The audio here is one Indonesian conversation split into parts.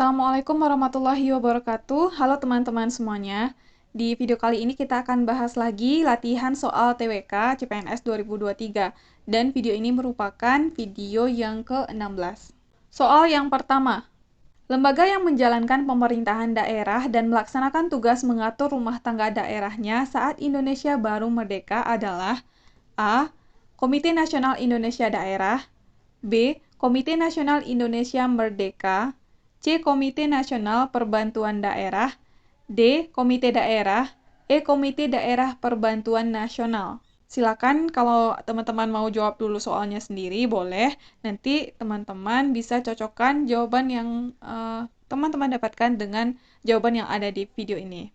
Assalamualaikum warahmatullahi wabarakatuh. Halo teman-teman semuanya. Di video kali ini kita akan bahas lagi latihan soal TWK CPNS 2023. Dan video ini merupakan video yang ke-16. Soal yang pertama. Lembaga yang menjalankan pemerintahan daerah dan melaksanakan tugas mengatur rumah tangga daerahnya saat Indonesia baru merdeka adalah A. Komite Nasional Indonesia Daerah, B. Komite Nasional Indonesia Merdeka, C. Komite Nasional Perbantuan Daerah, D. Komite Daerah, E. Komite Daerah Perbantuan Nasional. Silakan kalau teman-teman mau jawab dulu soalnya sendiri, boleh. Nanti teman-teman bisa cocokkan jawaban yang teman-teman dapatkan dengan jawaban yang ada di video ini.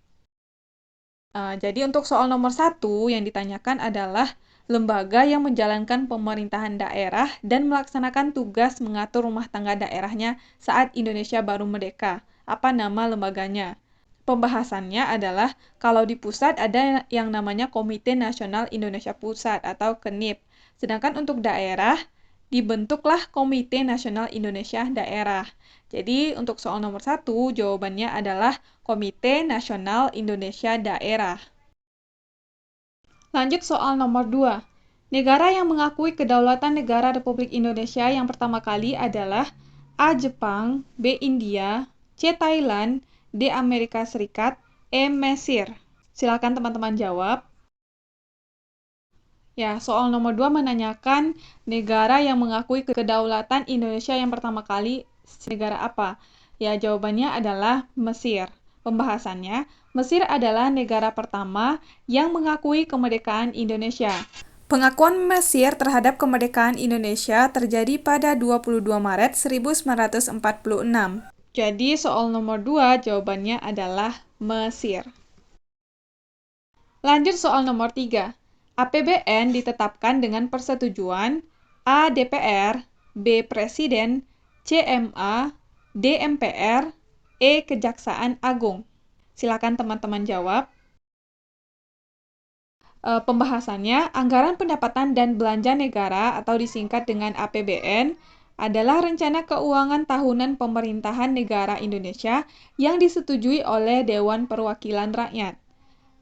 Jadi untuk soal nomor 1 yang ditanyakan adalah lembaga yang menjalankan pemerintahan daerah dan melaksanakan tugas mengatur rumah tangga daerahnya saat Indonesia baru merdeka. Apa nama lembaganya? Pembahasannya adalah kalau di pusat ada yang namanya Komite Nasional Indonesia Pusat atau KNIP. Sedangkan untuk daerah dibentuklah Komite Nasional Indonesia Daerah. Jadi untuk soal nomor 1 jawabannya adalah Komite Nasional Indonesia Daerah. Lanjut soal nomor 2. Negara yang mengakui kedaulatan negara Republik Indonesia yang pertama kali adalah A. Jepang, B. India, C. Thailand, D. Amerika Serikat, E. Mesir. Silakan teman-teman jawab. Ya, soal nomor 2 menanyakan negara yang mengakui kedaulatan Indonesia yang pertama kali, negara apa? Ya, jawabannya adalah Mesir. Pembahasannya, Mesir adalah negara pertama yang mengakui kemerdekaan Indonesia. Pengakuan Mesir terhadap kemerdekaan Indonesia terjadi pada 22 Maret 1946. Jadi soal nomor 2 jawabannya adalah Mesir. Lanjut soal nomor 3. APBN ditetapkan dengan persetujuan A. DPR, B. Presiden, C. MA, D. MPR, E. Kejaksaan Agung. Silakan teman-teman jawab. Pembahasannya, anggaran pendapatan dan belanja negara atau disingkat dengan APBN adalah rencana keuangan tahunan pemerintahan negara Indonesia yang disetujui oleh Dewan Perwakilan Rakyat.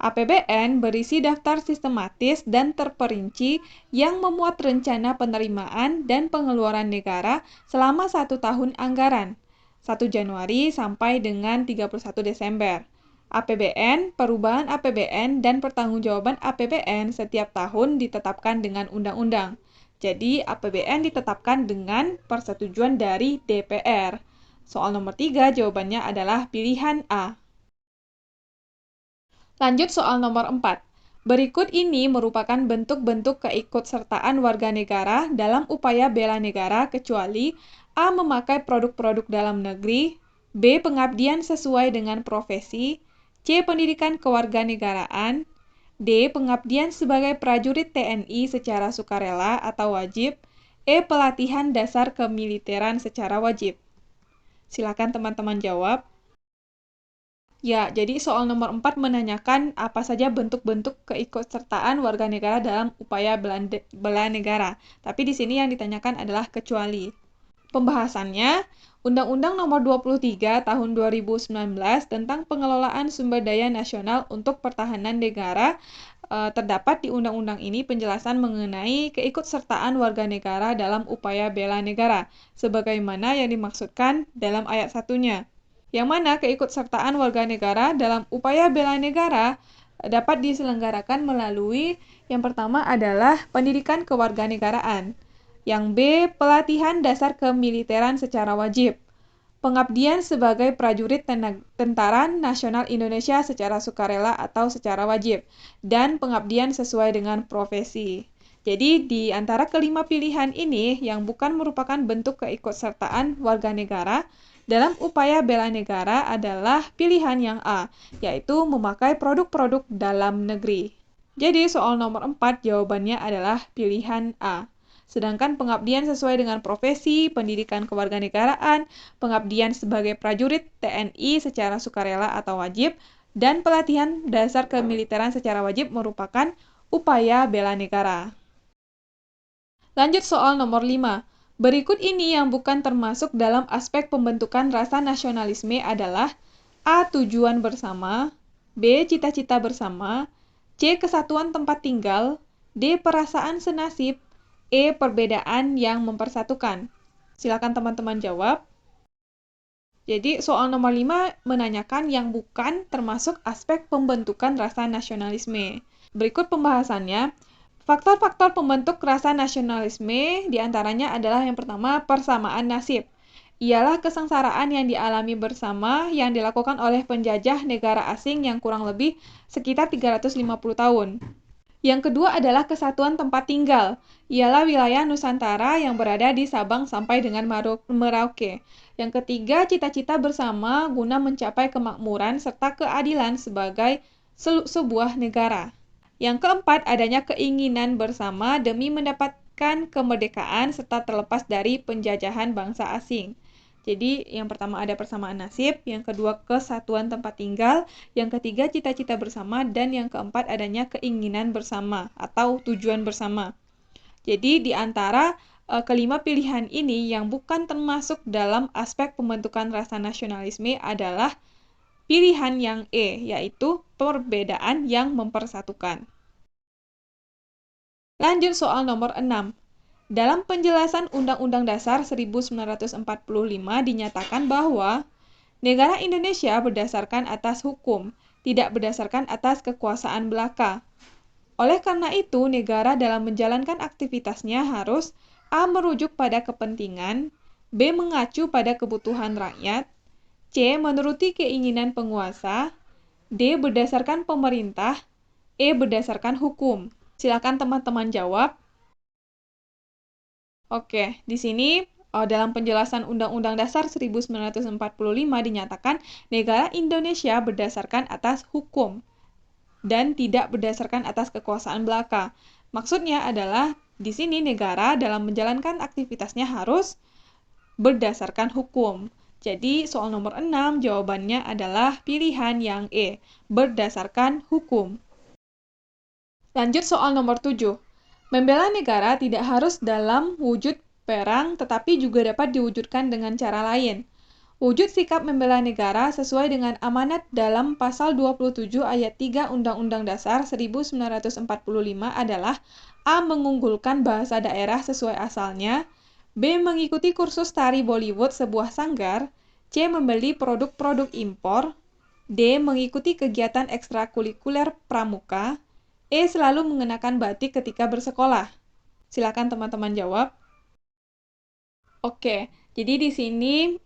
APBN berisi daftar sistematis dan terperinci yang memuat rencana penerimaan dan pengeluaran negara selama 1 tahun anggaran, 1 Januari sampai dengan 31 Desember. APBN, perubahan APBN, dan pertanggungjawaban APBN setiap tahun ditetapkan dengan undang-undang. Jadi, APBN ditetapkan dengan persetujuan dari DPR. Soal nomor 3 jawabannya adalah pilihan A. Lanjut soal nomor 4. Berikut ini merupakan bentuk-bentuk keikutsertaan warga negara dalam upaya bela negara kecuali A. Memakai produk-produk dalam negeri, B. Pengabdian sesuai dengan profesi, C. Pendidikan kewarganegaraan, D. Pengabdian sebagai prajurit TNI secara sukarela atau wajib, E. Pelatihan dasar kemiliteran secara wajib. Silakan teman-teman jawab. Ya, jadi soal nomor 4 menanyakan apa saja bentuk-bentuk keikutsertaan warga negara dalam upaya bela negara. Tapi di sini yang ditanyakan adalah kecuali. Pembahasannya, Undang-Undang Nomor 23 Tahun 2019 tentang Pengelolaan Sumber Daya Nasional untuk Pertahanan Negara terdapat di undang-undang ini penjelasan mengenai keikutsertaan warga negara dalam upaya bela negara, sebagaimana yang dimaksudkan dalam ayat 1-nya. Yang mana keikutsertaan warga negara dalam upaya bela negara dapat diselenggarakan melalui yang pertama adalah pendidikan kewarganegaraan. Yang B. Pelatihan dasar kemiliteran secara wajib. Pengabdian sebagai prajurit Tentara Nasional Indonesia secara sukarela atau secara wajib. Dan pengabdian sesuai dengan profesi. Jadi, di antara kelima pilihan ini yang bukan merupakan bentuk keikutsertaan warga negara dalam upaya bela negara adalah pilihan yang A, yaitu memakai produk-produk dalam negeri. Jadi, soal nomor 4 jawabannya adalah pilihan A. Sedangkan pengabdian sesuai dengan profesi, pendidikan kewarganegaraan, pengabdian sebagai prajurit TNI secara sukarela atau wajib, dan pelatihan dasar kemiliteran secara wajib merupakan upaya bela negara. Lanjut soal nomor 5. Berikut ini yang bukan termasuk dalam aspek pembentukan rasa nasionalisme adalah A. Tujuan bersama, B. Cita-cita bersama, C. Kesatuan tempat tinggal, D. Perasaan senasib, E. Perbedaan yang mempersatukan. Silakan teman-teman jawab. Jadi soal nomor 5 menanyakan yang bukan termasuk aspek pembentukan rasa nasionalisme. Berikut pembahasannya. Faktor-faktor pembentuk rasa nasionalisme diantaranya adalah yang pertama, persamaan nasib. Ialah kesengsaraan yang dialami bersama yang dilakukan oleh penjajah negara asing yang kurang lebih sekitar 350 tahun. Yang kedua adalah kesatuan tempat tinggal. Ialah wilayah Nusantara yang berada di Sabang sampai dengan Merauke. Yang ketiga, cita-cita bersama guna mencapai kemakmuran serta keadilan sebagai sebuah negara. Yang keempat, adanya keinginan bersama demi mendapatkan kemerdekaan serta terlepas dari penjajahan bangsa asing. Jadi, yang pertama ada persamaan nasib, yang kedua kesatuan tempat tinggal, yang ketiga cita-cita bersama, dan yang keempat adanya keinginan bersama atau tujuan bersama. Jadi, di antara kelima pilihan ini yang bukan termasuk dalam aspek pembentukan rasa nasionalisme adalah pilihan yang E, yaitu perbedaan yang mempersatukan. Lanjut soal nomor 6. Dalam penjelasan Undang-Undang Dasar 1945 dinyatakan bahwa negara Indonesia berdasarkan atas hukum, tidak berdasarkan atas kekuasaan belaka. Oleh karena itu, negara dalam menjalankan aktivitasnya harus A. merujuk pada kepentingan, B. mengacu pada kebutuhan rakyat, C. menuruti keinginan penguasa, D. berdasarkan pemerintah, E. berdasarkan hukum. Silakan teman-teman jawab. Oke, di sini dalam penjelasan Undang-Undang Dasar 1945 dinyatakan negara Indonesia berdasarkan atas hukum dan tidak berdasarkan atas kekuasaan belaka. Maksudnya adalah di sini negara dalam menjalankan aktivitasnya harus berdasarkan hukum. Jadi soal nomor 6 jawabannya adalah pilihan yang E, berdasarkan hukum. Lanjut soal nomor 7. Membela negara tidak harus dalam wujud perang, tetapi juga dapat diwujudkan dengan cara lain. Wujud sikap membela negara sesuai dengan amanat dalam pasal 27 ayat 3 Undang-Undang Dasar 1945 adalah A. mengunggulkan bahasa daerah sesuai asalnya, B. mengikuti kursus tari Bollywood sebuah sanggar, C. membeli produk-produk impor, D. mengikuti kegiatan ekstrakurikuler pramuka, E. selalu mengenakan batik ketika bersekolah. Silakan teman-teman jawab. Oke, jadi di sini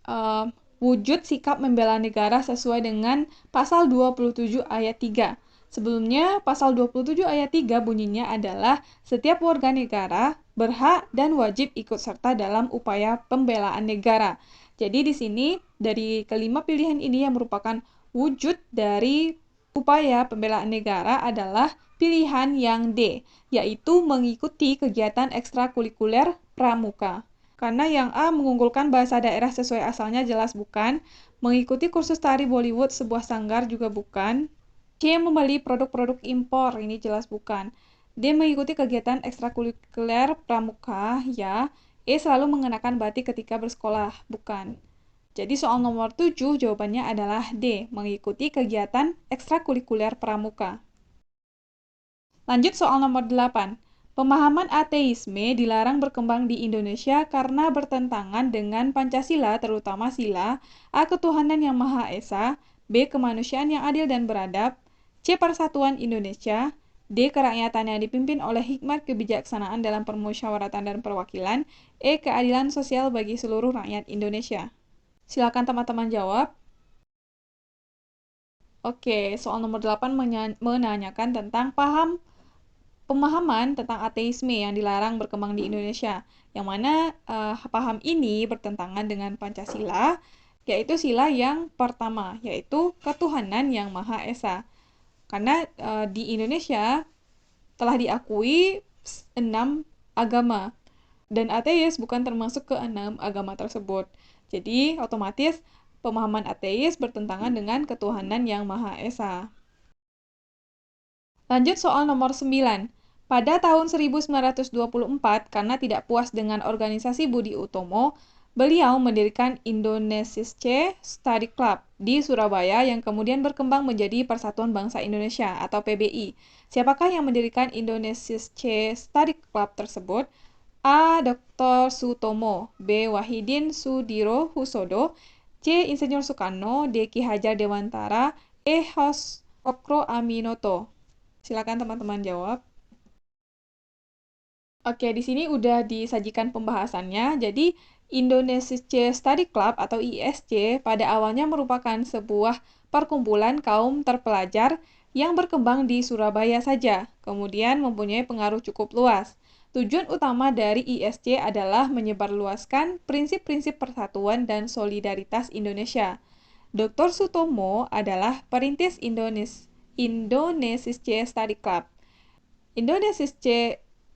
wujud sikap membela negara sesuai dengan pasal 27 ayat 3. Sebelumnya, pasal 27 ayat 3 bunyinya adalah setiap warga negara berhak dan wajib ikut serta dalam upaya pembelaan negara. Jadi di sini dari kelima pilihan ini yang merupakan wujud dari upaya pembelaan negara adalah pilihan yang D, yaitu mengikuti kegiatan ekstrakurikuler pramuka. Karena yang A mengunggulkan bahasa daerah sesuai asalnya jelas bukan, mengikuti kursus tari Bollywood sebuah sanggar juga bukan, C membeli produk-produk impor ini jelas bukan, D mengikuti kegiatan ekstrakurikuler pramuka ya, E selalu mengenakan batik ketika bersekolah bukan. Jadi soal nomor 7 jawabannya adalah D, mengikuti kegiatan ekstrakurikuler pramuka. Lanjut soal nomor 8. Pemahaman ateisme dilarang berkembang di Indonesia karena bertentangan dengan Pancasila, terutama sila A. Ketuhanan yang Maha Esa, B. Kemanusiaan yang adil dan beradab, C. Persatuan Indonesia, D. Kerakyatan yang dipimpin oleh hikmat kebijaksanaan dalam permusyawaratan dan perwakilan, E. Keadilan sosial bagi seluruh rakyat Indonesia. Silakan teman-teman jawab. Oke, soal nomor 8 menanyakan tentang pemahaman tentang ateisme yang dilarang berkembang di Indonesia, yang mana paham ini bertentangan dengan Pancasila, yaitu sila yang pertama, yaitu ketuhanan yang Maha Esa. Karena di Indonesia telah diakui 6 agama, dan ateis bukan termasuk ke 6 agama tersebut. Jadi, otomatis pemahaman ateis bertentangan dengan ketuhanan yang Maha Esa. Lanjut soal nomor 9. Pada tahun 1924, karena tidak puas dengan organisasi Budi Utomo, beliau mendirikan Indonesische Study Club di Surabaya yang kemudian berkembang menjadi Persatuan Bangsa Indonesia atau PBI. Siapakah yang mendirikan Indonesische Study Club tersebut? A. Dr. Sutomo, B. Wahidin Sudirohusodo, C. Insinyur Soekarno, D. Ki Hajar Dewantara, E. Hos Okro Aminoto. Silakan teman-teman jawab. Oke, di sini udah disajikan pembahasannya. Jadi, Indonesia Study Club atau ISC pada awalnya merupakan sebuah perkumpulan kaum terpelajar yang berkembang di Surabaya saja, kemudian mempunyai pengaruh cukup luas. Tujuan utama dari ISC adalah menyebarluaskan prinsip-prinsip persatuan dan solidaritas Indonesia. Dr. Sutomo adalah perintis Indonesia Study Club. Indonesia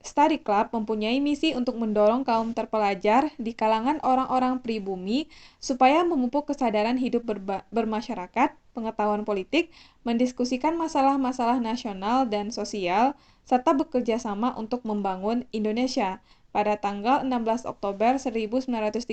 Study Club mempunyai misi untuk mendorong kaum terpelajar di kalangan orang-orang pribumi supaya memupuk kesadaran hidup bermasyarakat, pengetahuan politik, mendiskusikan masalah-masalah nasional dan sosial, serta bekerja sama untuk membangun Indonesia. Pada tanggal 16 Oktober 1930,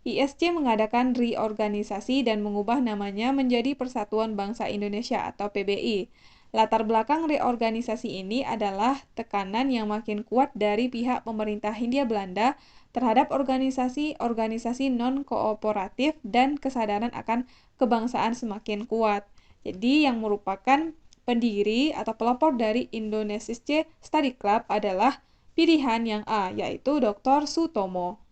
ISC mengadakan reorganisasi dan mengubah namanya menjadi Persatuan Bangsa Indonesia atau PBI. Latar belakang reorganisasi ini adalah tekanan yang makin kuat dari pihak pemerintah Hindia Belanda terhadap organisasi-organisasi non-kooperatif dan kesadaran akan kebangsaan semakin kuat. Jadi yang merupakan pendiri atau pelopor dari Indonesia Study Club adalah pilihan yang A, yaitu Dr. Sutomo.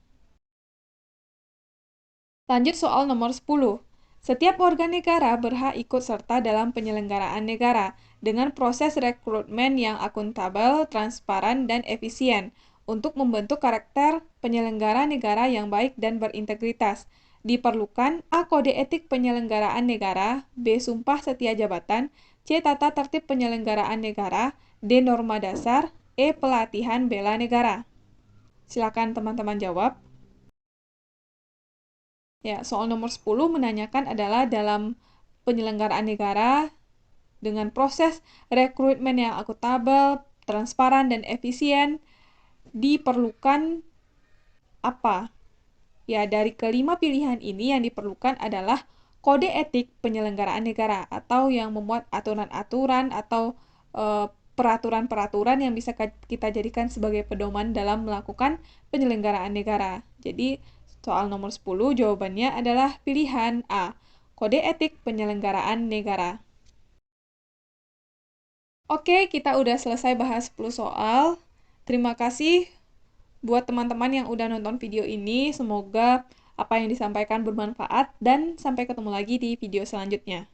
Lanjut soal nomor 10. Setiap warga negara berhak ikut serta dalam penyelenggaraan negara dengan proses rekrutmen yang akuntabel, transparan, dan efisien untuk membentuk karakter penyelenggara negara yang baik dan berintegritas. Diperlukan A. Kode etik penyelenggaraan negara, B. Sumpah setia jabatan, C. Tata tertib penyelenggaraan negara, D. Norma dasar, E. Pelatihan bela negara. Silakan teman-teman jawab. Ya, soal nomor 10 menanyakan adalah dalam penyelenggaraan negara dengan proses rekrutmen yang akuntabel, transparan, dan efisien diperlukan apa? Ya, dari kelima pilihan ini yang diperlukan adalah kode etik penyelenggaraan negara atau yang memuat aturan-aturan atau peraturan-peraturan yang bisa kita jadikan sebagai pedoman dalam melakukan penyelenggaraan negara. Jadi, soal nomor 10 jawabannya adalah pilihan A, kode etik penyelenggaraan negara. Oke, kita udah selesai bahas 10 soal. Terima kasih buat teman-teman yang udah nonton video ini. Semoga apa yang disampaikan bermanfaat dan sampai ketemu lagi di video selanjutnya.